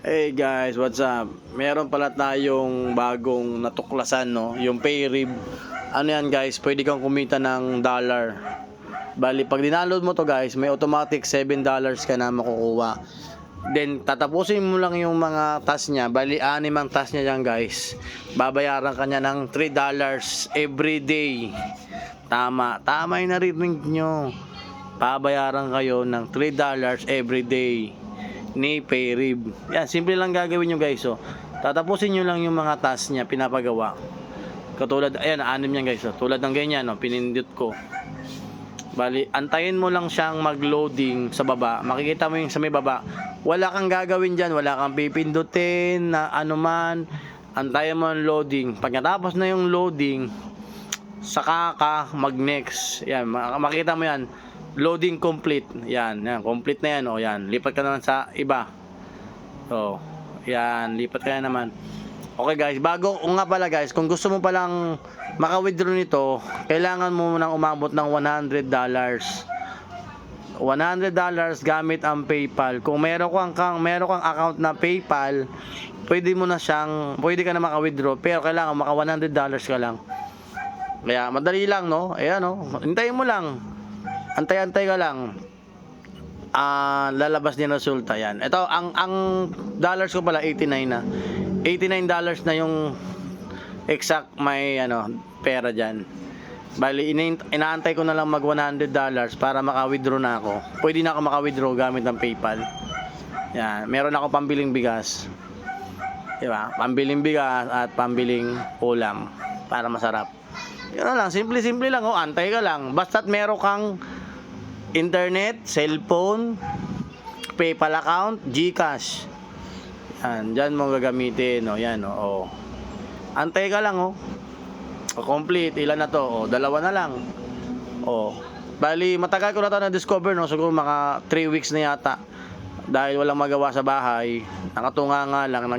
Hey guys, what's up? Meron pala tayong bagong natuklasan, no? Yung Payrib. Ano yan guys, pwede kang kumita ng dollar. Bali, pag dinaload mo to guys, may automatic $7 ka na makukuha. Then, tatapusin mo lang yung mga task niya. Bali, 6 ang task niya dyan guys. Babayaran ka niya ng $3 every day. Tama yung narinig nyo. Babayaran kayo ng $3 every day ni Payrib. Yan, simple lang gagawin nyo guys. So, tatapusin nyo lang yung mga task niya, pinapagawa. Katulad, ayan, 6 yan guys. So, tulad ng ganyan, no, pinindot ko. Bali, antayin mo lang siyang mag-loading sa baba. Makikita mo yung sa may baba. Wala kang gagawin dyan, wala kang pipindutin na anuman. Antayin mo ang loading. Pag natapos na yung loading, saka ka mag-next. Yan, makita mo yan. Loading complete. Yan, complete na yan. O yan, lipat ka naman sa iba. So, yan, lipat ka na naman. Okay guys, bago nga pala guys, kung gusto mo palang maka-withdraw nito, kailangan mo nang umabot ng $100. $100 gamit ang PayPal. Kung meron kang account na PayPal, pwede ka na maka-withdraw, pero kailangan maka $100 ka lang. Kaya madali lang, no? Ayan, no? Hintayin mo lang. Antay-antay ka lang. Lalabas din resulta yan. Ito, ang dollars ko pala 89 na. $89 na yung exact may pera diyan. Bali, inaantay ko na lang mag $100 para maka-withdraw na ako. Pwede na ako maka-withdraw gamit ng PayPal. Yan, meron ako pambiling bigas. Di ba? Pambiling bigas at pambiling ulam para masarap. Yun na lang, simple lang, antay ka lang. Basta't meron kang internet, cellphone, PayPal account, GCash. Yan, dyan mo gagamitin, yan, antay ka lang, complete, ilan na to, 2 na lang, bali, matagal ko na ito na-discover, siguro mga 3 weeks na yata, dahil walang magawa sa bahay, nakatunga nga lang,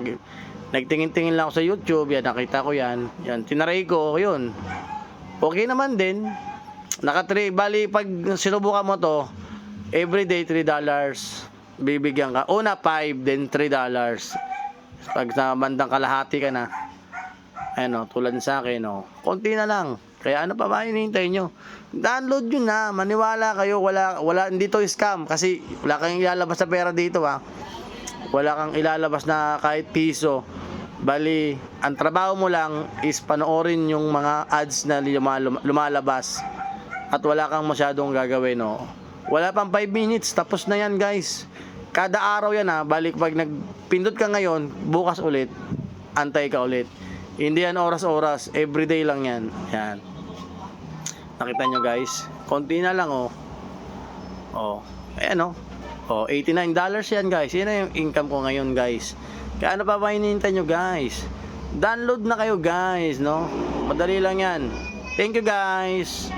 nagtingin-tingin lang ako sa YouTube, yan, nakita ko yan, tinaray ko, yun, okay naman din, bali, pag sinubukan mo to, everyday $3, bibigyan ka. Una 5, then $3. Pag sa bandang kalahati ka na, tulad sa akin, konti na lang. Kaya ano pa ba hinihintay nyo? Download yun na, maniwala kayo, hindi to scam, kasi wala kang ilalabas na pera dito, wala kang ilalabas na kahit piso. Bali, ang trabaho mo lang is panoorin yung mga ads na lumalabas, at wala kang masyadong gagawin, wala pang 5 minutes, tapos na yan guys. Kada araw yan, balik pag nagpindot ka ngayon, bukas ulit, antay ka ulit. Hindi yan oras-oras, everyday lang yan. Yan. Nakita nyo guys, konti na lang, ayan, $89 yan guys. Yan na yung income ko ngayon guys. Kaya ano pa ba hinihintay nyo guys? Download na kayo guys, Madali lang yan. Thank you guys.